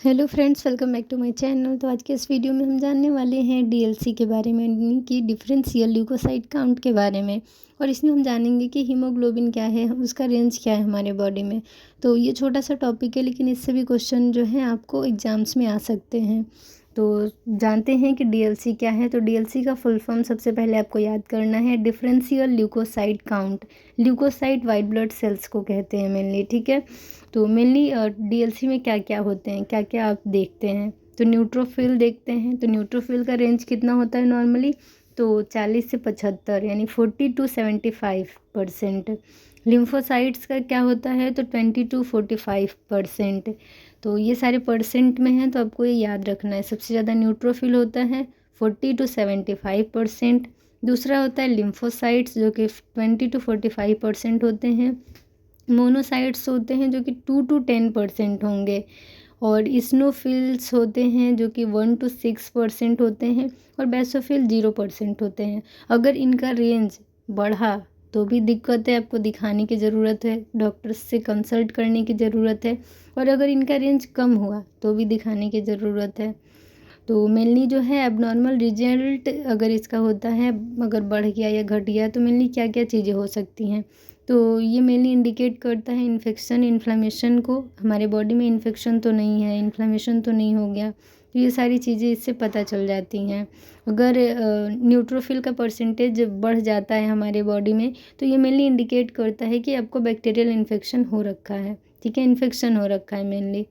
Hello friends, welcome back to my channel. तो आज के इस वीडियो में हम जानने वाले हैं डीएलसी के बारे में, यानी कि डिफरेंशियल ल्यूकोसाइट काउंट के बारे में। और इसमें हम जानेंगे कि हीमोग्लोबिन क्या है, उसका रेंज क्या है हमारे बॉडी में। तो ये छोटा सा टॉपिक है, लेकिन इससे भी क्वेश्चन जो है आपको एग्जाम्स में आ सकते हैं। तो जानते हैं कि डीएलसी क्या है। तो डीएलसी का फुल फॉर्म सबसे पहले आपको याद करना है, differential leukocyte count. Leukocyte white blood cells को कहते हैं मेनली, ठीक है। तो मेनली डीएलसी में क्या क्या होते हैं, क्या क्या आप देखते हैं। तो न्यूट्रोफिल देखते हैं। तो न्यूट्रोफिल का रेंज कितना होता है नॉर्मली, तो 40 से 75 यानी 40 to 75%। लिम्फोसाइट्स का क्या होता है, तो 20 to 45%। तो ये सारे परसेंट में हैं, तो आपको ये याद रखना है। सबसे ज़्यादा न्यूट्रोफिल होता है 40 to 75%। दूसरा होता है लिम्फोसाइट्स जो कि 20 to 45% होते हैं। मोनोसाइट्स होते हैं जो कि 2 to 10% होंगे। और इस्नोफिल्स होते हैं जो कि 1 to 6% होते हैं। और बेसोफिल 0% होते हैं। अगर इनका रेंज बढ़ा तो भी दिक्कत है, आपको दिखाने की ज़रूरत है, डॉक्टर से कंसल्ट करने की ज़रूरत है। और अगर इनका रेंज कम हुआ तो भी दिखाने की ज़रूरत है। तो मेनली जो है एबनॉर्मल रिजल्ट अगर इसका होता है, अगर बढ़ गया या घट गया, तो मेनली क्या क्या चीज़ें हो सकती हैं। तो ये मेनली इंडिकेट करता है इन्फेक्शन, इन्फ्लेमेशन को। हमारे बॉडी में इन्फेक्शन तो नहीं है, इन्फ्लेमेशन तो नहीं हो गया। तो ये सारी चीज़ें इससे पता चल जाती हैं। अगर न्यूट्रोफिल का परसेंटेज बढ़ जाता है हमारे बॉडी में, तो ये मेनली इंडिकेट करता है कि आपको बैक्टीरियल इन्फेक्शन हो रखा है, ठीक है, इन्फेक्शन हो रखा है मेनली।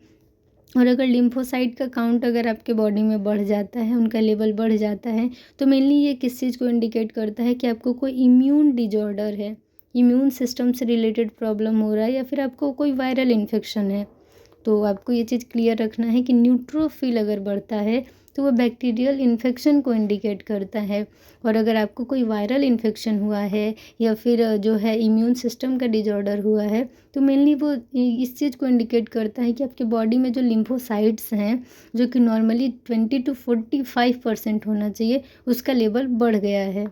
और अगर लिम्फोसाइट का काउंट अगर आपके बॉडी में बढ़ जाता है, उनका लेवल बढ़ जाता है, तो मेनली ये किस चीज़ को इंडिकेट करता है कि आपको कोई इम्यून डिजॉर्डर है, इम्यून सिस्टम से रिलेटेड प्रॉब्लम हो रहा है, या फिर आपको कोई वायरल इन्फेक्शन है। तो आपको ये चीज़ क्लियर रखना है कि न्यूट्रोफिल अगर बढ़ता है तो वो बैक्टीरियल इन्फेक्शन को इंडिकेट करता है। और अगर आपको कोई वायरल इन्फेक्शन हुआ है या फिर जो है इम्यून सिस्टम का डिजॉर्डर हुआ है, तो मेनली वो इस चीज़ को इंडिकेट करता है कि आपके बॉडी में जो लिम्फोसाइट्स हैं, जो कि नॉर्मली 20 to 45% होना चाहिए, उसका लेवल बढ़ गया है।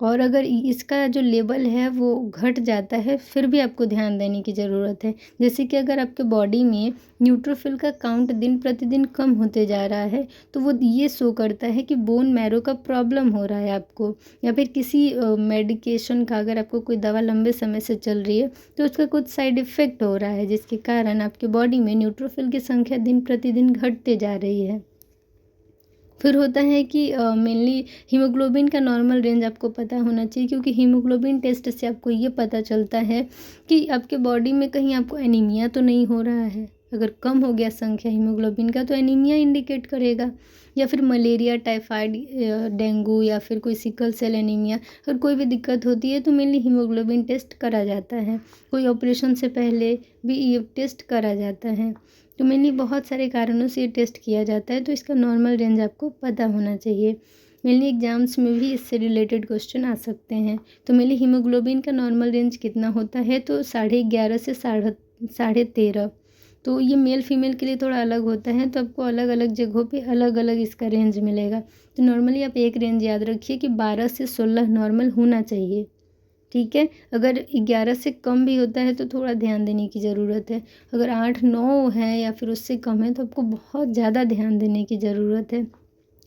और अगर इसका जो लेवल है वो घट जाता है, फिर भी आपको ध्यान देने की ज़रूरत है। जैसे कि अगर आपके बॉडी में न्यूट्रोफिल का काउंट दिन प्रतिदिन कम होते जा रहा है, तो वो ये शो करता है कि बोन मैरो का प्रॉब्लम हो रहा है आपको, या फिर किसी मेडिकेशन का, अगर आपको कोई दवा लंबे समय से चल रही है तो उसका कुछ साइड इफ़ेक्ट हो रहा है, जिसके कारण आपके बॉडी में न्यूट्रोफिल की संख्या दिन प्रतिदिन घटते जा रही है। फिर होता है कि मेनली हीमोग्लोबिन का नॉर्मल रेंज आपको पता होना चाहिए, क्योंकि हीमोग्लोबिन टेस्ट से आपको ये पता चलता है कि आपके बॉडी में कहीं आपको एनीमिया तो नहीं हो रहा है। अगर कम हो गया संख्या हीमोग्लोबिन का तो एनीमिया इंडिकेट करेगा, या फिर मलेरिया, टाइफाइड, डेंगू, या फिर कोई सिकल सेल एनीमिया, अगर कोई भी दिक्कत होती है तो मेनली हीमोग्लोबिन टेस्ट करा जाता है। कोई ऑपरेशन से पहले भी ये टेस्ट करा जाता है। तो मेनली बहुत सारे कारणों से ये टेस्ट किया जाता है, तो इसका नॉर्मल रेंज आपको पता होना चाहिए। मेनली एग्जाम्स में भी इससे रिलेटेड क्वेश्चन आ सकते हैं। तो मेनली हीमोग्लोबिन का नॉर्मल रेंज कितना होता है, तो 11.5 से 13.5। तो ये मेल फीमेल के लिए थोड़ा अलग होता है, तो आपको अलग अलग जगहों पे अलग अलग इसका रेंज मिलेगा। तो नॉर्मली आप एक रेंज याद रखिए कि 12 से 16 नॉर्मल होना चाहिए, ठीक है। अगर 11 से कम भी होता है तो थोड़ा ध्यान देने की ज़रूरत है। अगर 8-9 है या फिर उससे कम है, तो आपको बहुत ज़्यादा ध्यान देने की ज़रूरत है।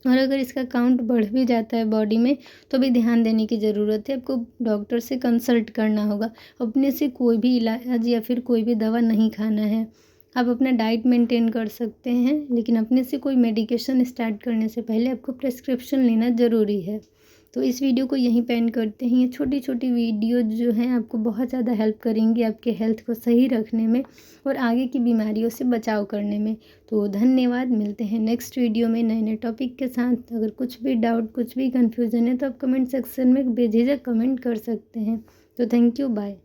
और अगर इसका काउंट बढ़ भी जाता है बॉडी में, तो भी ध्यान देने की ज़रूरत है। आपको डॉक्टर से कंसल्ट करना होगा। अपने से कोई भी इलाज या फिर कोई भी दवा नहीं खाना है। आप अपना डाइट मेंटेन कर सकते हैं, लेकिन अपने से कोई मेडिकेशन स्टार्ट करने से पहले आपको प्रिस्क्रिप्शन लेना ज़रूरी है। तो इस वीडियो को यहीं पे एंड करते हैं। ये छोटी छोटी वीडियो जो हैं आपको बहुत ज़्यादा हेल्प करेंगी आपके हेल्थ को सही रखने में और आगे की बीमारियों से बचाव करने में। तो धन्यवाद, मिलते हैं नेक्स्ट वीडियो में नए नए टॉपिक के साथ। अगर कुछ भी डाउट, कुछ भी कन्फ्यूज़न है, तो आप कमेंट सेक्शन में बेझिझक कमेंट कर सकते हैं। तो थैंक यू, बाय।